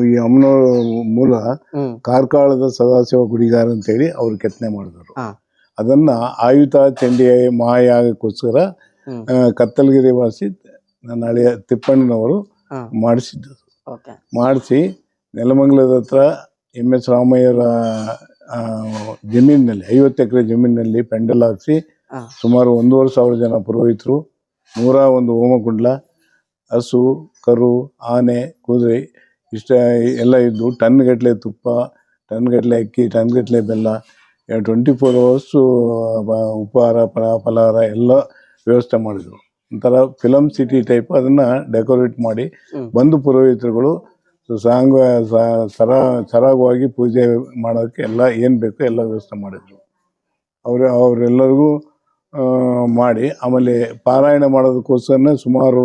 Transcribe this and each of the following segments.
ಈ ಅಮ್ಮನವ್ರ ಮೂಲ ಕಾರ್ಕಳದ ಸದಾಶಿವ ಗುಡಿಗಾರ ಅಂತೇಳಿ ಅವ್ರು ಕೆತ್ತನೆ ಮಾಡಿದ್ರು. ಅದನ್ನ ಆಯುಧ ಚಂಡಿ ಮಹಾಯಾಗಕ್ಕೋಸ್ಕರ ಕತ್ತಲಗಿರಿ ವಾಸಿ ನನ್ನ ಹಳೆಯ ತಿಪ್ಪಣ್ಣನವರು ಮಾಡಿಸಿದ್ದು. ಮಾಡಿಸಿ ನೆಲಮಂಗಲದ ಹತ್ರ MS ರಾಮಯ್ಯರ ಜಮೀನಿನಲ್ಲಿ 50 ಎಕರೆ ಜಮೀನಿನಲ್ಲಿ ಪೆಂಡಲ್ ಹಾಕಿಸಿ ಸುಮಾರು 1,500 ಜನ ಪುರೋಹಿತರು, 101 ಹೋಮಕುಂಡ್ಲ, ಹಸು, ಕರು, ಆನೆ, ಕುದುರೆ ಇಷ್ಟ ಎಲ್ಲ ಇದ್ದು, ಟನ್ಗಟ್ಟಲೆ ತುಪ್ಪ, ಟನ್ಗಟ್ಟಲೆ ಅಕ್ಕಿ, ಟನ್ಗಟ್ಟಲೆ ಬೆಲ್ಲ, 24 hours ಉಪಹಾರ ಫಲಹಾರ ಎಲ್ಲ ವ್ಯವಸ್ಥೆ ಮಾಡಿದರು. ಒಂಥರ ಫಿಲಮ್ ಸಿಟಿ ಟೈಪ್ ಅದನ್ನು ಡೆಕೋರೇಟ್ ಮಾಡಿ ಬಂದು ಪುರೋಹಿತರುಗಳು ಸರಾಗವಾಗಿ ಪೂಜೆ ಮಾಡೋಕ್ಕೆ ಎಲ್ಲ ಏನು ಬೇಕೋ ಎಲ್ಲ ವ್ಯವಸ್ಥೆ ಮಾಡಿದರು. ಅವರೆಲ್ಲರಿಗೂ ಮಾಡಿ ಆಮೇಲೆ ಪಾರಾಯಣ ಮಾಡೋದಕ್ಕೋಸ್ಕರನೇ ಸುಮಾರು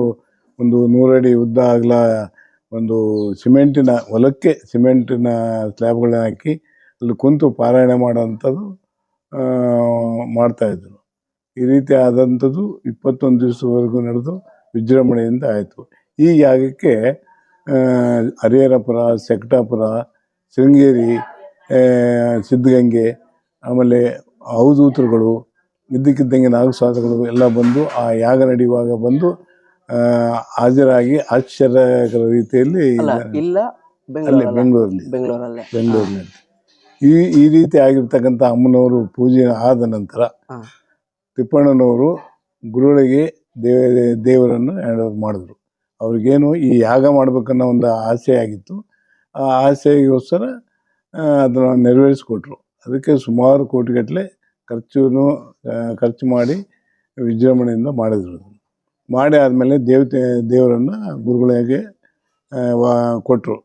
ಒಂದು 100 ಅಡಿ ಉದ್ದ ಆಗಲ ಒಂದು ಸಿಮೆಂಟಿನ ಹೊಲಕ್ಕೆ ಸಿಮೆಂಟಿನ ಸ್ಲ್ಯಾಬ್ಗಳನ್ನ ಹಾಕಿ ಅಲ್ಲಿ ಕುಂತು ಪಾರಾಯಣ ಮಾಡೋವಂಥದ್ದು ಮಾಡ್ತಾಯಿದ್ರು. ಈ ರೀತಿ ಆದಂಥದ್ದು 21 ದಿವಸವರೆಗೂ ನಡೆದು ವಿಜೃಂಭಣೆಯಿಂದ ಆಯಿತು. ಈ ಜಾಗಕ್ಕೆ ಹರಿಹರಪುರ, ಸೆಕಟಾಪುರ, ಶೃಂಗೇರಿ, ಸಿದ್ಧಗಂಗೆ, ಆಮೇಲೆ ಅವಧೂತರುಗಳು, ಇದ್ದಕ್ಕಿದ್ದಂಗೆ ನಾಗಸಾಧುಗಳು ಎಲ್ಲ ಬಂದು ಆ ಯಾಗ ನಡೆಯುವಾಗ ಬಂದು ಹಾಜರಾಗಿ ಆಶ್ಚರ್ಯಕರ ರೀತಿಯಲ್ಲಿ ಬೆಂಗಳೂರಿನಲ್ಲಿ ಈ ರೀತಿ ಆಗಿರ್ತಕ್ಕಂಥ ಅಮ್ಮನವರು ಪೂಜೆ ಆದ ನಂತರ ತಿಪ್ಪಣ್ಣನವರು ಗುರುಗಳಿಗೆ ದೇವರನ್ನು ಹ್ಯಾಂಡ್ ಓವರ್ ಮಾಡಿದ್ರು. ಅವ್ರಿಗೇನು ಈ ಯಾಗ ಮಾಡ್ಬೇಕನ್ನೋ ಒಂದು ಆಸೆ ಆಗಿತ್ತು. ಆ ಆಸೆಗೋಸ್ಕರ ಅದನ್ನು ನೆರವೇರಿಸ್ಕೊಟ್ರು. ಅದಕ್ಕೆ ಸುಮಾರು ಕೋಟಿಗಟ್ಟಲೆ ಖರ್ಚು ಮಾಡಿ ವಿಜೃಂಭಣೆಯಿಂದ ಮಾಡಿದ್ರು. ಮಾಡಿ ಆದಮೇಲೆ ದೇವರನ್ನು ಗುರುಗಳಿಗೆ ಕೊಟ್ಟರು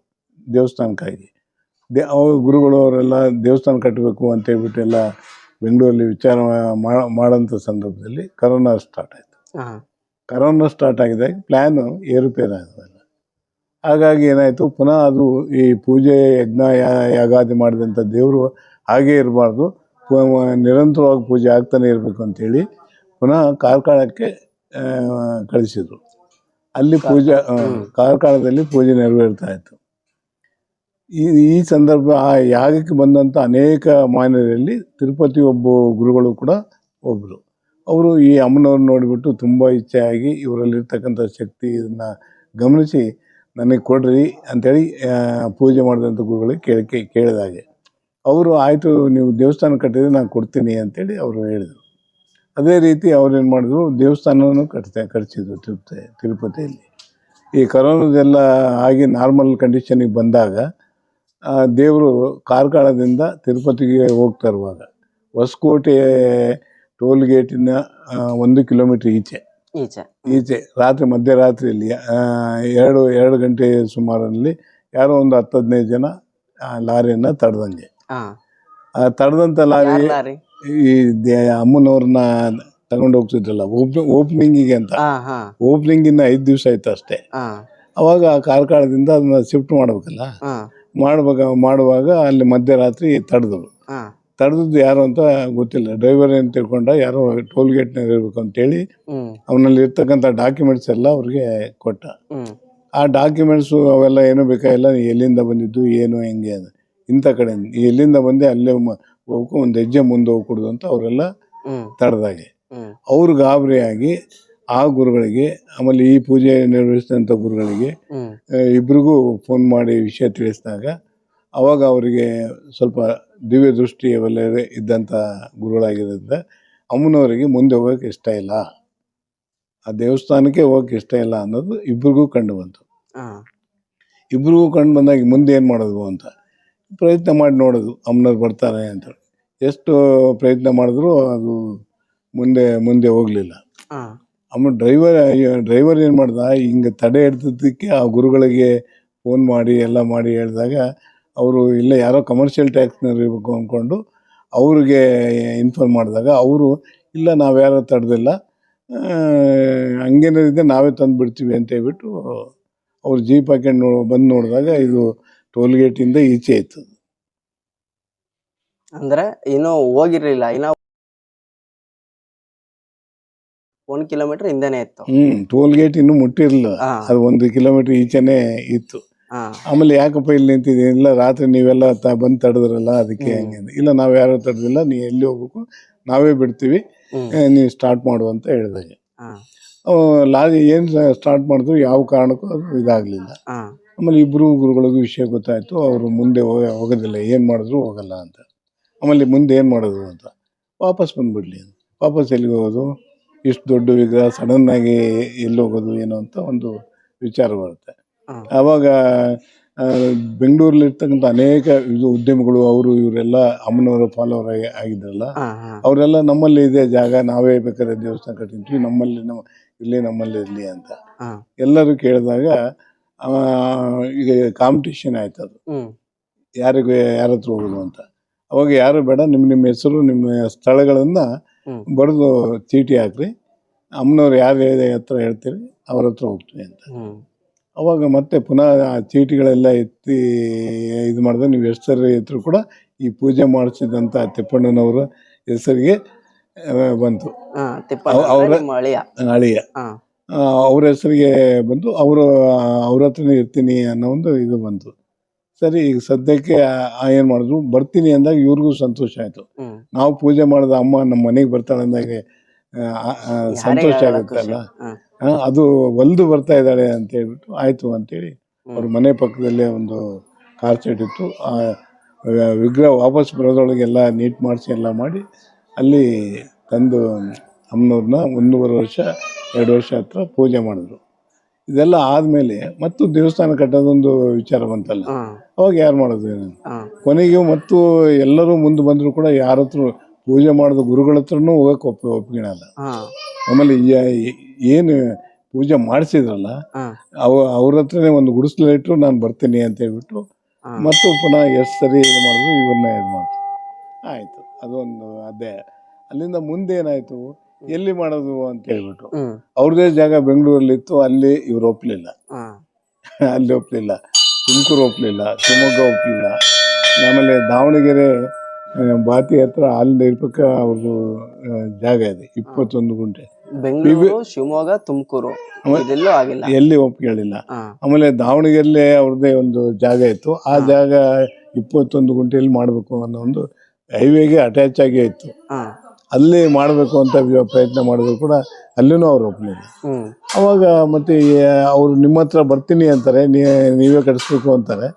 ದೇವಸ್ಥಾನಕ್ಕಾಗಿ. ಗುರುಗಳು ಅವರೆಲ್ಲ ದೇವಸ್ಥಾನ ಕಟ್ಟಬೇಕು ಅಂತೇಳ್ಬಿಟ್ಟು ಎಲ್ಲ ಬೆಂಗಳೂರಲ್ಲಿ ವಿಚಾರ ಮಾಡೋಂಥ ಸಂದರ್ಭದಲ್ಲಿ ಕರೋನಾ ಸ್ಟಾರ್ಟ್ ಆಯಿತು. ಕರೋನಾ ಸ್ಟಾರ್ಟ್ ಆಗಿದಾಗ ಪ್ಲ್ಯಾನು ಏರುಪೇರು ಆಗೋದಲ್ಲ. ಹಾಗಾಗಿ ಏನಾಯಿತು, ಪುನಃ ಅದು ಈ ಪೂಜೆ ಯಜ್ಞ ಯಾಗಾದಿ ಮಾಡಿದಂಥ ದೇವರು ಹಾಗೇ ಇರಬಾರ್ದು, ನಿರಂತರವಾಗಿ ಪೂಜೆ ಆಗ್ತಾನೆ ಇರಬೇಕು ಅಂಥೇಳಿ ಪುನಃ ಕಾರ್ಕಳಕ್ಕೆ ಕಳಿಸಿದರು. ಅಲ್ಲಿ ಪೂಜೆ ಕಾರ್ಕಳದಲ್ಲಿ ಪೂಜೆ ನೆರವೇರ್ತಾ ಇತ್ತು. ಈ ಸಂದರ್ಭ ಆ ಯಾಗಕ್ಕೆ ಬಂದಂಥ ಅನೇಕ ಮಾನ್ಯರಲ್ಲಿ ತಿರುಪತಿ ಗುರುಗಳು ಕೂಡ ಒಬ್ಬರು. ಅವರು ಈ ಅಮ್ಮನವ್ರು ನೋಡಿಬಿಟ್ಟು ತುಂಬ ಇಚ್ಛೆಯಾಗಿ ಇವರಲ್ಲಿರ್ತಕ್ಕಂಥ ಶಕ್ತಿ ಇದನ್ನು ಗಮನಿಸಿ ನನಗೆ ಕೊಡ್ರಿ ಅಂಥೇಳಿ ಪೂಜೆ ಮಾಡಿದಂಥ ಗುರುಗಳಿಗೆ ಕೇಳಿದಾಗೆ ಅವರು ಆಯಿತು ನೀವು ದೇವಸ್ಥಾನ ಕಟ್ಟಿದರೆ ನಾನು ಕೊಡ್ತೀನಿ ಅಂಥೇಳಿ ಅವರು ಹೇಳಿದರು. ಅದೇ ರೀತಿ ಅವ್ರೇನು ಮಾಡಿದ್ರು, ದೇವಸ್ಥಾನವನ್ನು ಕಟ್ಟಿಸಿದ್ರು ತಿರುಪತಿಯಲ್ಲಿ. ಈ ಕರೋನಾದೆಲ್ಲ ಆಗಿ ನಾರ್ಮಲ್ ಕಂಡೀಷನಿಗೆ ಬಂದಾಗ ದೇವರು ಕಾರ್ಕಳದಿಂದ ತಿರುಪತಿಗೆ ಹೋಗ್ತಾ ಇರುವಾಗ ಹೊಸಕೋಟೆ ಟೋಲ್ ಗೇಟಿನ 1 ಕಿಲೋಮೀಟ್ರ್ ಈಚೆ ರಾತ್ರಿ ಮಧ್ಯರಾತ್ರಿಯಲ್ಲಿ 2 ಗಂಟೆ ಸುಮಾರಲ್ಲಿ ಯಾರೋ ಒಂದು 10-15 ಜನ ಲಾರಿಯನ್ನು ತಡೆದಂಗೆ. ತಡೆದಂಥ ಲಾರಿ ಈ ಅಮ್ಮನವ್ರನ್ನ ತಗೊಂಡು ಹೋಗ್ತಿದ್ರಲ್ಲ ಓಪನಿಂಗಿಗೆ ಅಂತ. ಓಪನಿಂಗಿನ 5 ದಿವಸ ಆಯ್ತು ಅಷ್ಟೇ. ಅವಾಗ ಕಾರ್ಕಳದಿಂದ ಅದನ್ನ ಶಿಫ್ಟ್ ಮಾಡ್ಬೇಕಲ್ಲ, ಮಾಡುವಾಗ ಅಲ್ಲಿ ಮಧ್ಯರಾತ್ರಿ ತಡೆದದ್ದು ಯಾರು ಅಂತ ಗೊತ್ತಿಲ್ಲ. ಡ್ರೈವರ್ ಏನು ತಿಳ್ಕೊಂಡ ಯಾರೋ ಟೋಲ್ ಗೇಟ್ನಾಗ ಇರಬೇಕು ಅಂತೇಳಿ ಅವನಲ್ಲಿ ಇರ್ತಕ್ಕಂಥ ಡಾಕ್ಯುಮೆಂಟ್ಸ್ ಎಲ್ಲ ಅವ್ರಿಗೆ ಕೊಟ್ಟ. ಆ ಡಾಕ್ಯುಮೆಂಟ್ಸು ಅವೆಲ್ಲ ಏನೂ ಬೇಕಾಗಿಲ್ಲ, ಎಲ್ಲಿಂದ ಬಂದಿದ್ದು ಏನು ಹೆಂಗೆ ಇಂಥ ಕಡೆ ಎಲ್ಲಿಂದ ಬಂದೆ ಅಲ್ಲೇ ಹೋಗ್ಬೇಕು, ಒಂದು ಹೆಜ್ಜೆ ಮುಂದೆ ಹೋಗ್ಕೊಡುದು ಅಂತ ಅವರೆಲ್ಲ ತಡೆದಾಗೆ ಅವ್ರು ಗಾಬರಿಯಾಗಿ ಆ ಗುರುಗಳಿಗೆ ಆಮೇಲೆ ಈ ಪೂಜೆ ನಿರ್ವಹಿಸಿದಂಥ ಗುರುಗಳಿಗೆ ಇಬ್ರಿಗೂ ಫೋನ್ ಮಾಡಿ ವಿಷಯ ತಿಳಿಸಿದಾಗ ಅವಾಗ ಅವರಿಗೆ ಸ್ವಲ್ಪ ದಿವ್ಯ ದೃಷ್ಟಿ ಅವೆಲ್ಲ ಇದ್ದಂಥ ಗುರುಗಳಾಗಿರೋದ್ರಿಂದ ಅಮ್ಮನವರಿಗೆ ಮುಂದೆ ಹೋಗೋಕೆ ಇಷ್ಟ ಇಲ್ಲ, ಆ ದೇವಸ್ಥಾನಕ್ಕೆ ಹೋಗೋಕೆ ಇಷ್ಟ ಇಲ್ಲ ಅನ್ನೋದು ಇಬ್ರಿಗೂ ಕಂಡು ಬಂತು. ಇಬ್ರಿಗೂ ಕಂಡು ಬಂದಾಗ ಮುಂದೆ ಏನು ಮಾಡೋದು ಅಂತ ಪ್ರಯತ್ನ ಮಾಡಿ ನೋಡೋದು, ಅಮ್ಮನವ್ರು ಬರ್ತಾರೆ ಅಂತ. ಎಷ್ಟು ಪ್ರಯತ್ನ ಮಾಡಿದ್ರು ಅದು ಮುಂದೆ ಹೋಗಲಿಲ್ಲ. ಆಮೇಲೆ ಡ್ರೈವರ್ ಏನು ಮಾಡ್ದ, ಹಿಂಗೆ ತಡೆ ಹಿಡ್ದಕ್ಕೆ ಆ ಗುರುಗಳಿಗೆ ಫೋನ್ ಮಾಡಿ ಎಲ್ಲ ಮಾಡಿ ಹೇಳಿದಾಗ ಅವರು ಇಲ್ಲ ಯಾರೋ ಕಮರ್ಷಿಯಲ್ ಟ್ಯಾಕ್ಸ್ನವ್ರು ಇರಬೇಕು ಅಂದ್ಕೊಂಡು ಅವ್ರಿಗೆ ಇನ್ಫಾರ್ಮ್ ಮಾಡಿದಾಗ ಅವರು ಇಲ್ಲ ನಾವು ಯಾರೋ ತಡೆದಿಲ್ಲ, ಹಂಗೇನಿದೆ ನಾವೇ ತಂದು ಬಿಡ್ತೀವಿ ಅಂತ ಹೇಳ್ಬಿಟ್ಟು ಅವ್ರು ಜೀಪ್ ಹಾಕೊಂಡು ಬಂದು ನೋಡಿದಾಗ ಇದು ಟೋಲ್ ಗೇಟಿಂದ ಈಚೆ ಇತ್ತು. ಅಂದ್ರೆ ಇನ್ನೂ ಹೋಗಿರ್ಲಿಲ್ಲ, ಇನ್ನ 1 ಕಿಲೋಮೀಟರ್ ಹಿಂದೆನೆ ಇತ್ತು. ಟೋಲ್ ಗೇಟ್ ಇನ್ನೂ ಮುಟ್ಟಿರಲಿಲ್ಲ, ಅದು 1 ಕಿಲೋಮೀಟರ್ ಈಚೆನೆ ಇತ್ತು. ಹಾ ಆಮೇಲೆ ಯಾಕಪ್ಪ ಇಲ್ಲಿ ನಿಂತಿದ್ದೀನಿ, ಇಲ್ಲ ರಾತ್ರಿ ನೀವೆಲ್ಲ ಬಂದು ತಡೆದ್ರಲ್ಲ ಅದಕ್ಕೆ ಹಂಗೆ ಅಂದೆ. ಇಲ್ಲ ನಾವು ಯಾರು ತಡೆದಿಲ್ಲ, ನೀ ಎಲ್ಲಿ ಹೋಗ್ಬೇಕು ನಾವೇ ಬಿಡ್ತೀವಿ, ನೀವು ಸ್ಟಾರ್ಟ್ ಮಾಡು ಅಂತ ಹೇಳಿದಾಗ ಹಾ ಲಾರಿ ಏನು ಸ್ಟಾರ್ಟ್ ಮಾಡಿದ್ರು ಯಾವ ಕಾರಣಕ್ಕೂ ಅದು ಇದಾಗಲಿಲ್ಲ. ಹಾ ಆಮೇಲೆ ಇಬ್ಬರು ಗುರುಗಳಿಗೂ ವಿಷಯ ಗೊತ್ತಾಯಿತು, ಅವರು ಮುಂದೆ ಹೋಗೋದಿಲ್ಲ, ಏನು ಮಾಡಿದ್ರು ಹೋಗಲ್ಲ ಅಂತ. ಆಮೇಲೆ ಮುಂದೆ ಏನು ಮಾಡೋದು ಅಂತ, ವಾಪಸ್ ಬಂದುಬಿಡ್ಲಿ ಅಂತ. ವಾಪಸ್ ಎಲ್ಲಿಗೆ ಹೋಗೋದು, ಇಷ್ಟು ದೊಡ್ಡ ವಿಗ್ರಹ ಸಡನ್ನಾಗಿ ಎಲ್ಲಿ ಹೋಗೋದು ಏನೋ ಅಂತ ಒಂದು ವಿಚಾರ ಬರುತ್ತೆ. ಹಾ ಆವಾಗ ಬೆಂಗಳೂರಲ್ಲಿರ್ತಕ್ಕಂಥ ಅನೇಕ ಇದು ಉದ್ಯಮಿಗಳು ಅವರು ಇವರೆಲ್ಲ ಅಮ್ಮನವರ ಫಾಲೋವರ್ ಆಗಿದ್ರಲ್ಲ, ಹಾ ಹಾ ಅವರೆಲ್ಲ ನಮ್ಮಲ್ಲಿ ಇದೆ ಜಾಗ, ನಾವೇ ಬೇಕಾದ್ರೆ ದೇವಸ್ಥಾನ ಕಟ್ಟಿದ್ವಿ, ನಮ್ಮಲ್ಲಿ ಇರಲಿ ಅಂತ ಹಾ ಎಲ್ಲರೂ ಕೇಳಿದಾಗ ಈಗ ಕಾಂಪಿಟೇಷನ್ ಆಯ್ತು. ಅದು ಯಾರ ಹತ್ರ ಹೋಗೋದು ಅಂತ. ಅವಾಗ ಯಾರು ಬೇಡ, ನಿಮ್ಮ ಹೆಸರು ನಿಮ್ಮ ಸ್ಥಳಗಳನ್ನು ಬರೆದು ಚೀಟಿ ಹಾಕ್ರಿ, ಅಮ್ಮನವ್ರು ಯಾರು ಹತ್ರ ಹೇಳ್ತೀರಿ ಅವ್ರ ಹತ್ರ ಹೋಗ್ತೀವಿ ಅಂತ. ಅವಾಗ ಮತ್ತೆ ಪುನಃ ಆ ಚೀಟಿಗಳೆಲ್ಲ ಎತ್ತಿ ಇದು ಮಾಡಿದ್ರೆ, ನೀವು ಹೆಸರು ಇದ್ರು ಕೂಡ ಈ ಪೂಜೆ ಮಾಡಿಸಿದಂಥ ತಿಪ್ಪಣ್ಣನವರ ಹೆಸರಿಗೆ ಬಂತು. ಅವರ ಅಳಿಯ ಅವ್ರ ಹೆಸರಿಗೆ ಬಂದು ಅವ್ರ ಹತ್ರನೇ ಇರ್ತೀನಿ ಅನ್ನೋ ಒಂದು ಇದು ಬಂತು. ಸರಿ, ಈಗ ಸದ್ಯಕ್ಕೆ ಏನು ಮಾಡಿದ್ರು, ಬರ್ತೀನಿ ಅಂದಾಗ ಇವ್ರಿಗೂ ಸಂತೋಷ ಆಯಿತು. ನಾವು ಪೂಜೆ ಮಾಡಿದ ಅಮ್ಮ ನಮ್ಮ ಮನೆಗೆ ಬರ್ತಾಳೆ ಅಂದಾಗ ಸಂತೋಷ ಆಗುತ್ತಲ್ಲ, ಅದು ಒಲ್ದು ಬರ್ತಾ ಇದ್ದಾಳೆ ಅಂತ ಹೇಳ್ಬಿಟ್ಟು ಆಯಿತು ಅಂತೇಳಿ ಅವ್ರ ಮನೆ ಪಕ್ಕದಲ್ಲೇ ಒಂದು ಕಾರ್ ಸೆಟ್ ಇತ್ತು. ಆ ವಿಗ್ರಹ ವಾಪಸ್ ಬರೋದ್ರೊಳಗೆಲ್ಲ ನೀಟ್ ಮಾಡಿಸಿ ಎಲ್ಲ ಮಾಡಿ ಅಲ್ಲಿ ತಂದು ಅಮ್ಮನವ್ರನ್ನ 1.5 ವರ್ಷ 2 ವರ್ಷ ಹತ್ರ ಪೂಜೆ ಮಾಡಿದ್ರು. ಇದೆಲ್ಲ ಆದಮೇಲೆ ಮತ್ತು ದೇವಸ್ಥಾನ ಕಟ್ಟೋದೊಂದು ವಿಚಾರ ಬಂತಲ್ಲ, ಅವಾಗ ಯಾರು ಮಾಡೋದು? ಕೊನೆಗೆ ಮತ್ತು ಎಲ್ಲರೂ ಮುಂದೆ ಬಂದರೂ ಕೂಡ ಯಾರ ಹತ್ರ ಪೂಜೆ ಮಾಡಿದ ಗುರುಗಳ ಹತ್ರನೂ ಹೋಗಕ್ಕೆ ಒಪ್ಪಿಕೊಳ್ಳಲ್ಲ. ಆಮೇಲೆ ಏನು ಪೂಜೆ ಮಾಡಿಸಿದ್ರಲ್ಲ ಅವ್ರ ಹತ್ರನೇ ಒಂದು ಗುಡಿಸ್ಲಿಟ್ರು, ನಾನು ಬರ್ತೀನಿ ಅಂತ ಹೇಳ್ಬಿಟ್ಟು ಮತ್ತು ಪುನಃ ಎಷ್ಟು ಸರಿ ಇದು ಮಾಡಿದ್ರು, ಇವ್ರನ್ನ ಇದು ಮಾಡಿದ್ರು. ಆಯಿತು, ಅದೊಂದು ಅದೇ. ಅಲ್ಲಿಂದ ಮುಂದೆ ಏನಾಯಿತು, ಎಲ್ಲಿ ಮಾಡೋದು ಅಂತ ಹೇಳ್ಬಿಟ್ಟು ಅವ್ರದೇ ಜಾಗ ಬೆಂಗಳೂರಲ್ಲಿತ್ತು, ಅಲ್ಲಿ ಇವ್ರು ಒಪ್ಪಲಿಲ್ಲ. ಅಲ್ಲಿ ಒಪ್ಪಲಿಲ್ಲ, ತುಮಕೂರು ಒಪ್ಪಲಿಲ್ಲ, ಶಿವಮೊಗ್ಗ ಒಪ್ಪಲಿಲ್ಲ. ಆಮೇಲೆ ದಾವಣಗೆರೆ ಬಾತಿ ಹತ್ರ ಹಾಲಿನ ಇರ್ಬೇಕ ಅವ್ರದ್ದು ಜಾಗ ಇದೆ, 21 ಗುಂಟೆ. ಬೆಂಗಳೂರು, ಶಿವಮೊಗ್ಗ, ತುಮಕೂರು ಎಲ್ಲಿ ಒಪ್ಕೊಳ್ಳಿಲ್ಲ. ಆಮೇಲೆ ದಾವಣಗೆರೆ ಅವ್ರದ್ದೇ ಒಂದು ಜಾಗ ಇತ್ತು, ಆ ಜಾಗ 21 ಗುಂಟೆಯಲ್ಲಿ ಮಾಡಬೇಕು ಅನ್ನೋ ಒಂದು ಹೈವೇಗೆ ಅಟ್ಯಾಚ್ ಆಗೇ ಇತ್ತು. ಅಲ್ಲಿ ಮಾಡಬೇಕು ಅಂತ ಪ್ರಯತ್ನ ಮಾಡಿದ್ರು ಕೂಡ ಅಲ್ಲೂ ಅವ್ರು ಒಪ್ಪಲಿಲ್ಲ. ಅವಾಗ ಮತ್ತೆ ಅವ್ರು ನಿಮ್ಮ ಹತ್ರ ಬರ್ತೀನಿ ಅಂತಾರೆ, ನೀವೇ ಕಟ್ಟಿಸ್ಬೇಕು ಅಂತಾರೆ.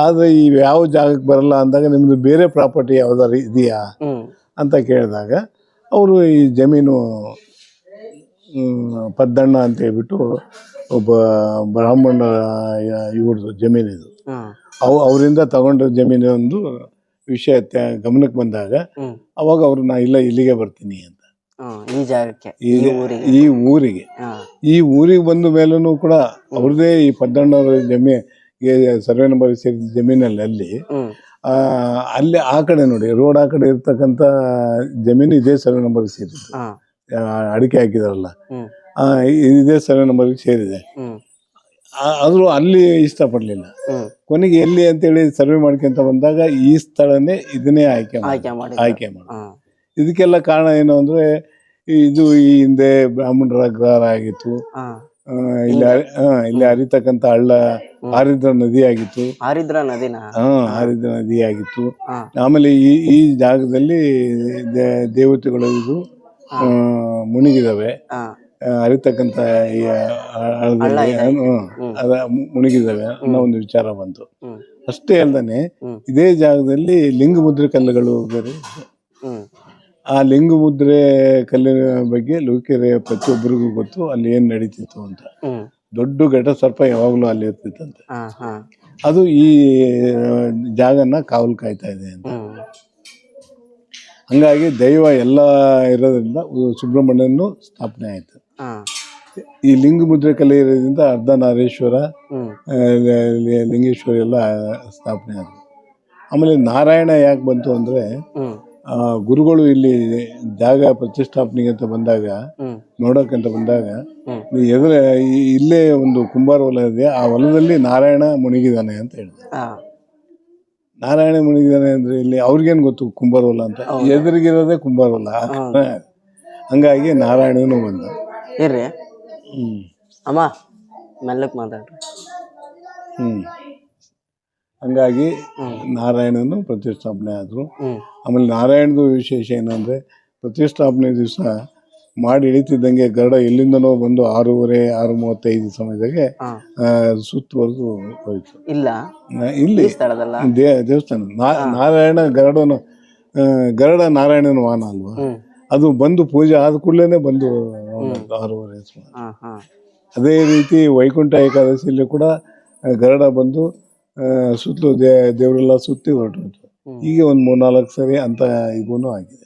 ಆದರೆ ಈ ಯಾವ ಜಾಗಕ್ಕೆ ಬರಲ್ಲ ಅಂದಾಗ ನಿಮ್ದು ಬೇರೆ ಪ್ರಾಪರ್ಟಿ ಯಾವ್ದಾರು ಇದೆಯಾ ಅಂತ ಕೇಳಿದಾಗ ಅವರು ಈ ಜಮೀನು ಪದ್ದಣ್ಣ ಅಂತ ಹೇಳ್ಬಿಟ್ಟು ಒಬ್ಬ ಬ್ರಾಹ್ಮಣ ಇವ್ರದ್ದು ಜಮೀನಿದು, ಅವರಿಂದ ತಗೊಂಡ ಜಮೀನು ಒಂದು ವಿಷಯ ಗಮನಕ್ಕೆ ಬಂದಾಗ ಅವಾಗ ಅವರು ನಾ ಇಲ್ಲ ಇಲ್ಲಿಗೆ ಬರ್ತೀನಿ ಅಂತ, ಈ ಊರಿಗೆ ಬಂದ ಮೇಲೂ ಕೂಡ ಅವ್ರದೇ ಈ ಪದ್ದಣ್ಣವ್ರ ಸರ್ವೆ ನಂಬರ್ ಸೇರಿದ ಜಮೀನಲ್ಲಿ ಅಲ್ಲಿ ಆ ಕಡೆ ನೋಡಿ, ರೋಡ್ ಆ ಕಡೆ ಇರ್ತಕ್ಕಂಥ ಜಮೀನು ಇದೇ ಸರ್ವೆ ನಂಬರ್ ಸೇರಿದೆ. ಅಡಿಕೆ ಹಾಕಿದಾರಲ್ಲ, ಇದೇ ಸರ್ವೆ ನಂಬರ್ ಸೇರಿದೆ. ಆದ್ರೂ ಅಲ್ಲಿ ಇಷ್ಟಪಡ್ಲಿಲ್ಲ. ಕೊನೆಗೆ ಎಲ್ಲಿ ಅಂತೇಳಿ ಸರ್ವೆ ಮಾಡ್ಕೊಂತ ಬಂದಾಗ ಈ ಸ್ಥಳನೇ ಇದನ್ನೇ ಆಯ್ಕೆ ಮಾಡಿ. ಇದಕ್ಕೆಲ್ಲ ಕಾರಣ ಏನು ಅಂದ್ರೆ, ಇದು ಈ ಹಿಂದೆ ಬ್ರಾಹ್ಮಣರ ಅಗ್ರಹಾರ ಆಗಿತ್ತು, ಇಲ್ಲಿ ಹರಿತಕ್ಕಂಥ ಹಳ್ಳ ಆರಿದ್ರ ನದಿ ಆಗಿತ್ತು. ಆರಿದ್ರ ನದಿ ಆಗಿತ್ತು. ಆಮೇಲೆ ಈ ಜಾಗದಲ್ಲಿ ದೇವತೆಗಳು ಇದು ಮುಳುಗಿದಾವೆ, ಹರಿತಕ್ಕಂಥ ಮುಳುಗಿದಾವೆ ಅನ್ನೋ ಒಂದು ವಿಚಾರ ಬಂತು. ಅಷ್ಟೇ ಅಲ್ಲದೆ ಇದೇ ಜಾಗದಲ್ಲಿ ಲಿಂಗ ಮುದ್ರೆ ಕಲ್ಲುಗಳು ಬೇರೆ. ಆ ಲಿಂಗ ಮುದ್ರೆ ಕಲ್ಲಿನ ಬಗ್ಗೆ ಲೋಕಿರೆ ಪ್ರತಿಯೊಬ್ಬರಿಗೂ ಗೊತ್ತು, ಅಲ್ಲಿ ಏನ್ ನಡೀತಿತ್ತು ಅಂತ. ದೊಡ್ಡ ಘಟ ಸರ್ಪ ಯಾವಾಗ್ಲೂ ಅಲ್ಲಿ ಇರ್ತಿತ್ತಂತೆ. ಅದು ಈ ಜಾಗನ ಕಾವಲು ಕಾಯ್ತಾ ಇದೆ ಅಂತ. ಹಂಗಾಗಿ ದೈವ ಎಲ್ಲ ಇರೋದ್ರಿಂದ ಸುಬ್ರಹ್ಮಣ್ಯನು ಸ್ಥಾಪನೆ ಆಯ್ತು. ಈ ಲಿಂಗ ಮುದ್ರೆ ಕಲೆ ಇರೋದ್ರಿಂದ ಅರ್ಧನಾರೀಶ್ವರ, ಲಿಂಗೇಶ್ವರ ಎಲ್ಲ ಸ್ಥಾಪನೆ ಆದ್ರು. ಆಮೇಲೆ ನಾರಾಯಣ ಯಾಕೆ ಬಂತು ಅಂದ್ರೆ, ಗುರುಗಳು ಇಲ್ಲಿ ಜಾಗ ಪ್ರತಿಷ್ಠಾಪನೆಗೆ ಅಂತ ಬಂದಾಗ, ನೋಡೋಕ್ಕಂತ ಬಂದಾಗ ಇಲ್ಲೇ ಒಂದು ಕುಂಬಾರ ಹೊಲ ಇದೆ, ಆ ಹೊಲದಲ್ಲಿ ನಾರಾಯಣ ಮುಳುಗಿದಾನೆ ಅಂತ ಹೇಳಿದೆ. ನಾರಾಯಣ ಮುಳುಗಿದಾನೆ ಅಂದ್ರೆ ಇಲ್ಲಿ ಅವ್ರಿಗೇನು ಗೊತ್ತು ಕುಂಬಾರ ಹೊಲ ಅಂತ, ಎದುರಿಗಿರೋದೇ ಕುಂಬಾರ ಹೊಲ. ಹಂಗಾಗಿ ನಾರಾಯಣನು ಬಂದ. ಅಮ್ಮ ಮೆಲ್ಲಕ್ ಮಾತಾಡ್ರಿ. ಹಂಗಾಗಿ ನಾರಾಯಣನು ಪ್ರತಿಷ್ಠಾಪನೆ ಆದರು. ಹ್ಮ್ ಆಮೇಲೆ ನಾರಾಯಣದು ವಿಶೇಷ ಏನಂದರೆ ಪ್ರತಿಷ್ಠಾಪನೆ ದಿವಸ ಮಾಡಿ ಇಳಿತಿದ್ದಂಗೆ ಗರುಡ ಎಲ್ಲಿಂದನೋ ಬಂದು 6:30, 6:35 ಸಮಯದಾಗೆ ಹಾ. ಸುತ್ತುವರೆದು ಹೋಯ್ತು. ಇಲ್ಲ ಇಲ್ಲಿ ಈ ಸ್ಥಳದಲ್ಲ. ದೇವಸ್ಥಾನ ನಾರಾಯಣ ಗರುಡ ನಾರಾಯಣನ ವಾಹನ ಅಲ್ವಾ, ಹ್ಮ್ ಅದು ಬಂದು ಪೂಜೆ ಆದ ಕೂಡಲೇ ಬಂದು 6:30 ಸುಮಾರು. ಹಾ ಹಾ ಅದೇ ರೀತಿ ವೈಕುಂಠ ಏಕಾದಶಿಯಲ್ಲಿ ಕೂಡ ಗರುಡ ಬಂದು ಸುತ್ತಲೂ ದೇವರೆಲ್ಲ ಸುತ್ತಿ ಹೊರಟೋಯ್ತು. ಹೀಗೆ ಒಂದು 3-4 ಸರಿ ಅಂತ ಇದೂ ಆಗಿದೆ.